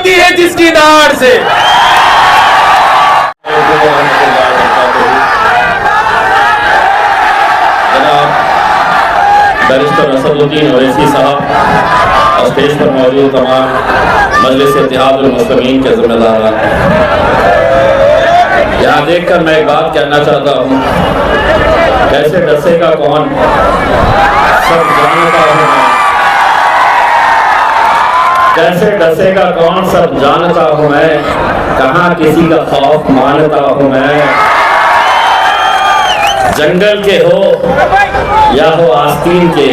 होती है जिसकी दाढ़ से। बैरिस्टर असदुद्दीन ओवैसी साहब और स्टेज पर मौजूद तमाम मजलिस इत्तेहादुल मुस्लिमीन के जिम्मेदार, यहाँ देखकर मैं एक बात कहना चाहता हूँ, कैसे डसेगा कौन, सब जानता हूँ मैं। कैसे डसेगा कौन, सब जानता हूँ मैं। कहाँ किसी का खौफ मानता हूँ मैं। जंगल के हो या हो आस्तीन के,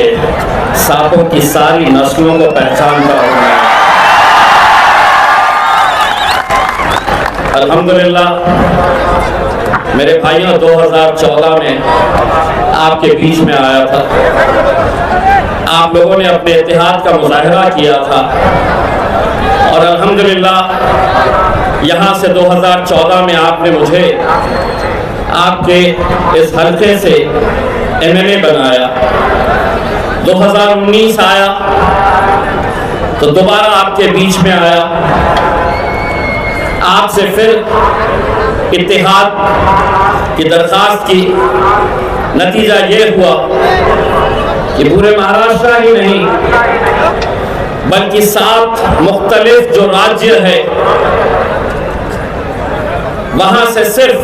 सांपों की सारी नस्लों को पहचानता हूँ मैं। अल्हम्दुलिल्लाह मेरे भाइयों, 2014 में आपके बीच में आया था, आप लोगों ने अपने इत्तेहाद का मुजाहरा किया था और अल्हम्दुलिल्लाह यहाँ से 2014 में आपने मुझे आपके इस हल्के से एमएलए बनाया। 2019 आया तो दोबारा आपके बीच में आया, आपसे फिर इत्तेहाद की दरखास्त की। नतीजा ये हुआ कि पूरे महाराष्ट्र ही नहीं बल्कि 7 मुख्तलिफ जो राज्य है वहां से सिर्फ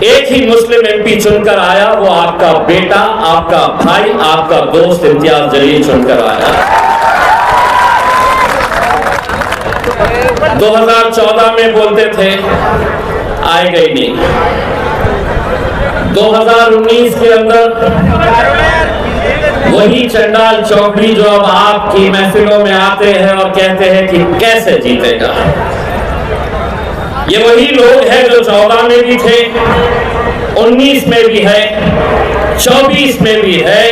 एक ही मुस्लिम एमपी चुनकर आया, वो आपका बेटा, आपका भाई, आपका दोस्त इम्तियाज जलील चुनकर आया। 2014 में बोलते थे आएगा ही नहीं। 2019 के अंदर वही चंडाल चौकड़ी जो अब आपकी महफिलों में आते हैं और कहते हैं कि कैसे जीतेगा, ये वही लोग हैं जो 14 में भी थे, 19 में भी है, 24 में भी है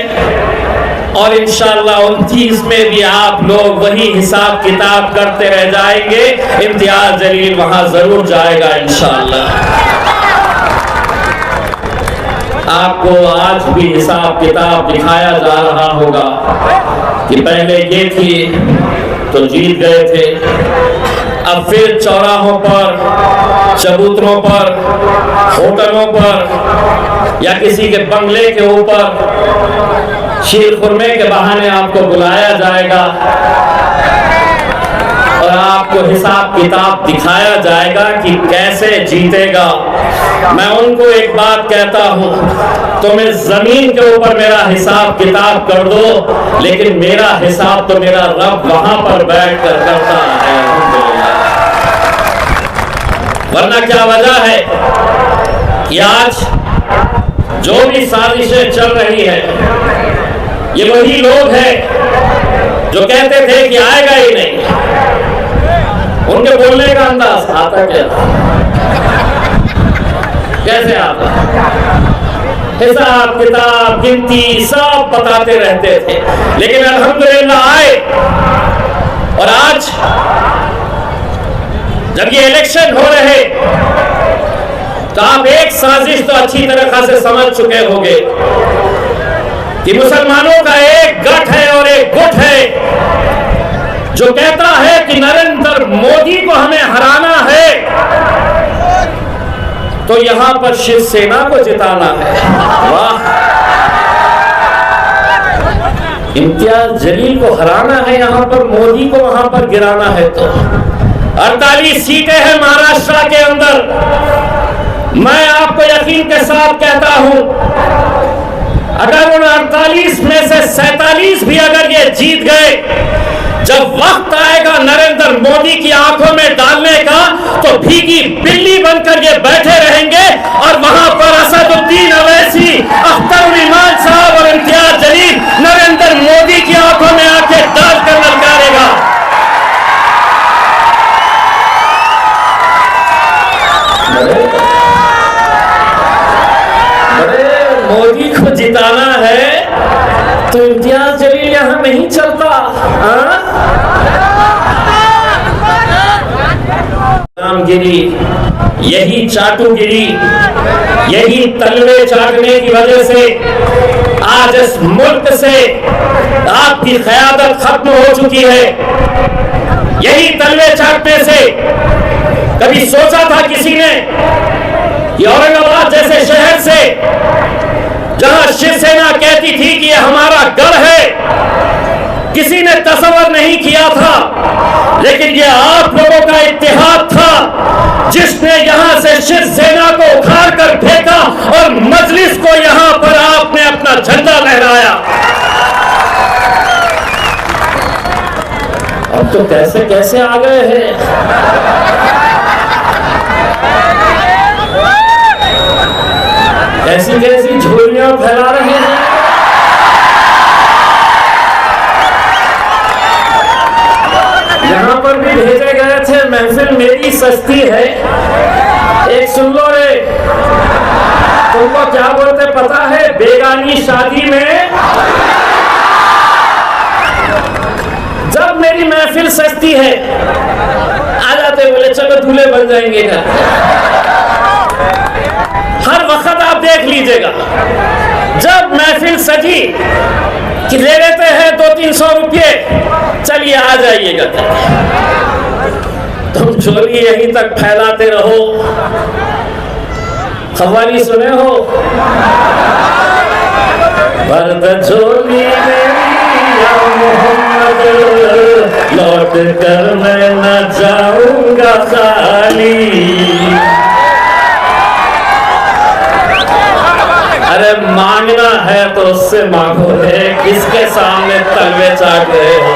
और इंशाअल्लाह 29 में भी आप लोग वही हिसाब किताब करते रह जाएंगे। इम्तियाज जलील वहां जरूर जाएगा इंशाअल्लाह। आपको आज भी हिसाब किताब दिखाया जा रहा होगा कि पहले ये थी तो जीत गए थे, अब फिर चौराहों पर, चबूतरों पर, होटलों पर या किसी के बंगले के ऊपर शीर खुरमे के बहाने आपको बुलाया जाएगा और आपको हिसाब किताब दिखाया जाएगा कि कैसे जीतेगा। मैं उनको एक बात कहता हूं, तुम इस जमीन के ऊपर मेरा हिसाब किताब कर दो, लेकिन मेरा हिसाब तो मेरा रब वहां पर बैठ कर करता है। वरना क्या वजह है कि आज जो भी साजिशें चल रही है, ये वही लोग हैं जो कहते थे कि आएगा ही नहीं। उनके बोलने का अंदाज आता क्या, कैसे आता, हिसाब किताब गिनती सब बताते रहते थे, लेकिन अल्हम्दुलिल्लाह आए। और आज जब ये इलेक्शन हो रहे तो आप एक साजिश तो अच्छी तरह से समझ चुके होंगे कि मुसलमानों का एक गठ है और एक गुट है जो कहता है कि नरेंद्र मोदी को हमें हराना है तो यहां पर शिवसेना को जिताना है। वाह, इम्तियाज जलील को हराना है यहां पर, मोदी को वहां पर गिराना है। तो 48 सीटें हैं महाराष्ट्र के अंदर। मैं आपको यकीन के साथ कहता हूं, अगर उन 48 में से 47 भी अगर ये जीत गए, जब वक्त आएगा नरेंद्र मोदी की आंखों में डालने का तो भीगी बिल्ली बनकर ये बैठे रहेंगे और वहां पर असदुद्दीन ओवैसी, अख्तर ईमान साहब और इम्तियाज जलील नरेंद्र मोदी की आंखों में आंखें डालकर ललकारेगा। मोदी को जिताना है तो इम्तियाज जलील यहां नहीं चलता। गिरी, यही चाटुगिरी, यही तलवे चाटने की वजह से आज इस मुल्क से आपकी क़यादत खत्म हो चुकी है। यही तलवे चाटने से कभी सोचा था किसी ने कि औरंगाबाद जैसे शहर से जहां शिवसेना कहती थी कि यह हमारा गढ़ है, किसी ने तसव्वुर नहीं किया था, लेकिन यह आप लोगों का इत्तेहाद था जिसने यहां से शिवसेना को उखाड़ कर फेंका और मजलिस को यहां पर आपने अपना झंडा लहराया। अब तो कैसे कैसे आ गए हैं। कैसी कैसी झोलियां फैला रहे हैं। यहां पर भी भेजे गए थे, महफिल मेरी सस्ती है। एक सुन लो रे, तुमको क्या बोलते पता है? बेगानी शादी में जब मेरी महफिल सस्ती है आ जाते, बोले चलो दूल्हे बन जाएंगे घर। हर वक्त आप देख लीजिएगा, जब महफिल सजी कि ले लेते हैं 200-300 रुपये, चलिए आ जाइएगा। तुम चोरी यहीं तक फैलाते रहो। खवानी सुने हो? बर्द चोली या मोहम्मद, लौट कर मैं न जाऊंगा खाली। अरे मांगना है तो उससे मांगो रे, किसके सामने तलवे चाट रहे हो?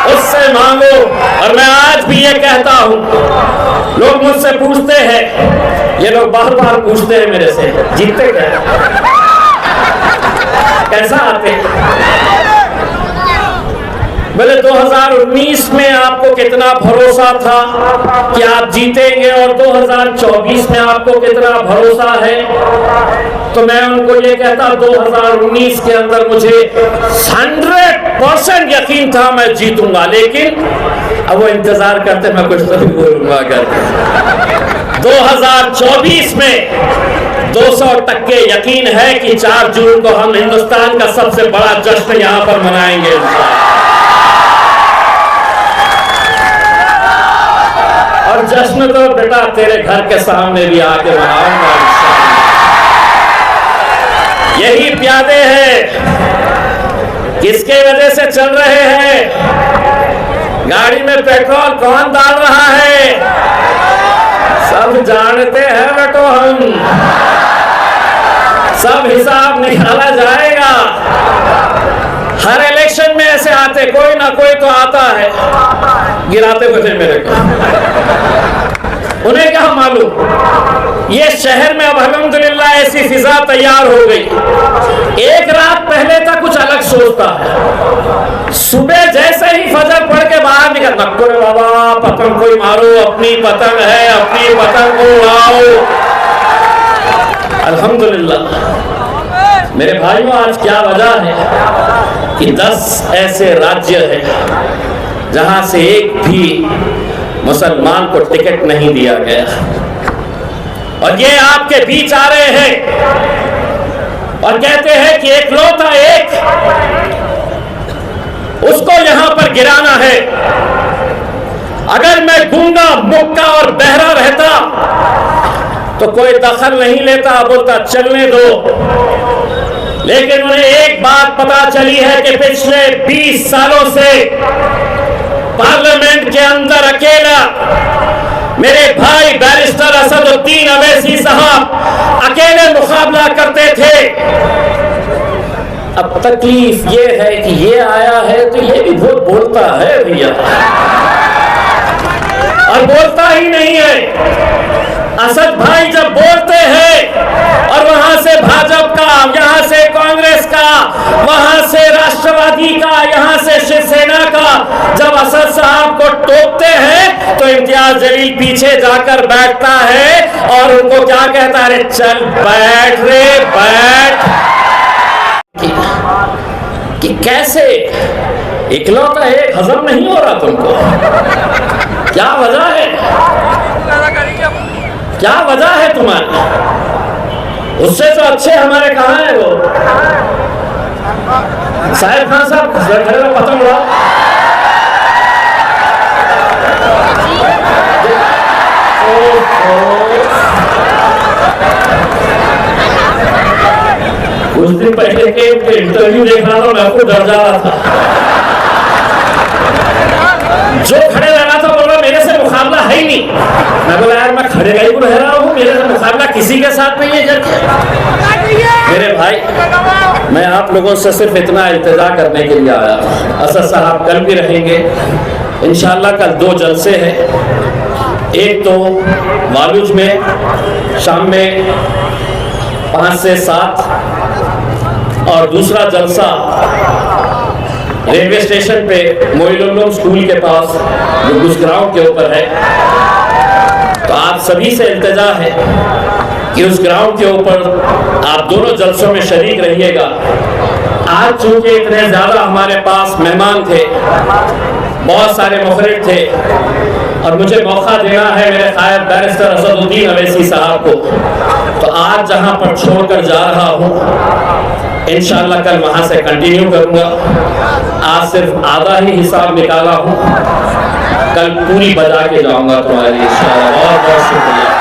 उससे मांगो। और मैं आज भी ये कहता हूं, लोग मुझसे पूछते हैं, ये लोग बार बार पूछते हैं मेरे से, जीतते क्या, कैसा आते? बोले 2019 में आपको कितना भरोसा था कि आप जीतेंगे और 2024 में आपको कितना भरोसा है? तो मैं उनको ये कहता, 2019 के अंदर मुझे 100% यकीन था मैं जीतूंगा, लेकिन अब वो इंतजार करते मैं कुछ तो भी बोलूंगा करके। 2024 में 200% यकीन है कि 4 जून को हम हिंदुस्तान का सबसे बड़ा जश्न यहां पर मनाएंगे। और जश्न तो बेटा तेरे घर के सामने भी आके मनाऊंगा। यही प्यादे हैं, किसके वजह से चल रहे हैं? गाड़ी में पेट्रोल कौन डाल रहा है? सब जानते हैं बेटो, हम सब हिसाब निकाला जाएगा। हर इलेक्शन में ऐसे आते, कोई ना कोई तो आता है, गिराते बचे मेरे को। उन्हें क्या मालूम, ये शहर में अब अल्हम्दुलिल्लाह ऐसी फिजा तैयार हो गई। एक रात पहले तक कुछ अलग सोचता है, सुबह जैसे ही फजर पढ़ के बाहर निकल, नक्को रे बाबा पतंग कोई मारो, अपनी पतंग है, अपनी पतंग को उड़ाओ। अल्हम्दुलिल्लाह मेरे भाइयों, आज क्या वजह है कि 10 ऐसे राज्य हैं जहां से एक भी मुसलमान को टिकट नहीं दिया गया, और ये आपके बीच आ रहे हैं और कहते हैं कि एकलौता एक उसको यहां पर गिराना है। अगर मैं गूंगा, मुक्का और बहरा रहता तो कोई दखल नहीं लेता, बोलता चलने दो। लेकिन उन्हें एक बात पता चली है कि पिछले 20 सालों से पार्लियामेंट के अंदर अकेला मेरे भाई बैरिस्टर असदुद्दीन अवैसी साहब अकेले मुकाबला करते थे। अब तकलीफ ये है कि ये आया है तो ये भी बहुत बोलता है भैया, और बोलता ही नहीं है। असद भाई जब बोलते हैं और वहां से भाजपा का, यहां से कांग्रेस का, वहां से राष्ट्रवादी का, यहां से शिवसेना का, जब असद साहब को टोकते हैं तो इम्तियाज जलील पीछे जाकर बैठता है और उनको क्या कहता है, चल बैठ रे बैठ। कि कैसे इकलौता एक हजम नहीं हो रहा तुमको? क्या वजह है? क्या वजह है तुम्हारी? उससे तो अच्छे हमारे कहां है वो साहिब खान साहब, पतंग उड़ाओ। कुछ दिन पहले के इंटरव्यू देख रहा था, मैं आपको डर जा रहा था। जो खड़े रह रहा था बोल रहा मेरे से मुकाबला है ही नहीं। मैं बोला यार मैं खड़े रह रहा हूँ, मेरे से मुकाबला किसी के साथ नहीं है। मेरे भाई, मैं आप लोगों से सिर्फ इतना इल्तिजा करने के लिए आया। असद साहब कल भी रहेंगे इंशाअल्लाह। कल 2 जलसे हैं, एक तो वालुज में शाम में 5 से 7 और दूसरा जलसा रेलवे स्टेशन पे मोइनुल्लाह स्कूल के पास जो गुजराव के ऊपर है। तो आप सभी से इल्तिजा है कि उस ग्राउंड के ऊपर आप दोनों जलसों में शरीक रहिएगा। आज चूंकि इतने ज्यादा हमारे पास मेहमान थे, बहुत सारे मुखरिब थे, और मुझे मौका देना है मेरे कायद बैरिस्टर असदुद्दीन अवैसी साहब को, तो आज जहां पर छोड़कर जा रहा हूं इंशाअल्लाह कल वहां से कंटिन्यू करूंगा। आज सिर्फ आधा ही हिसाब निकाला हूं, कल पूरी बजा के जाऊंगा तुम्हारी इंशाअल्लाह। बहुत बहुत शुक्रिया।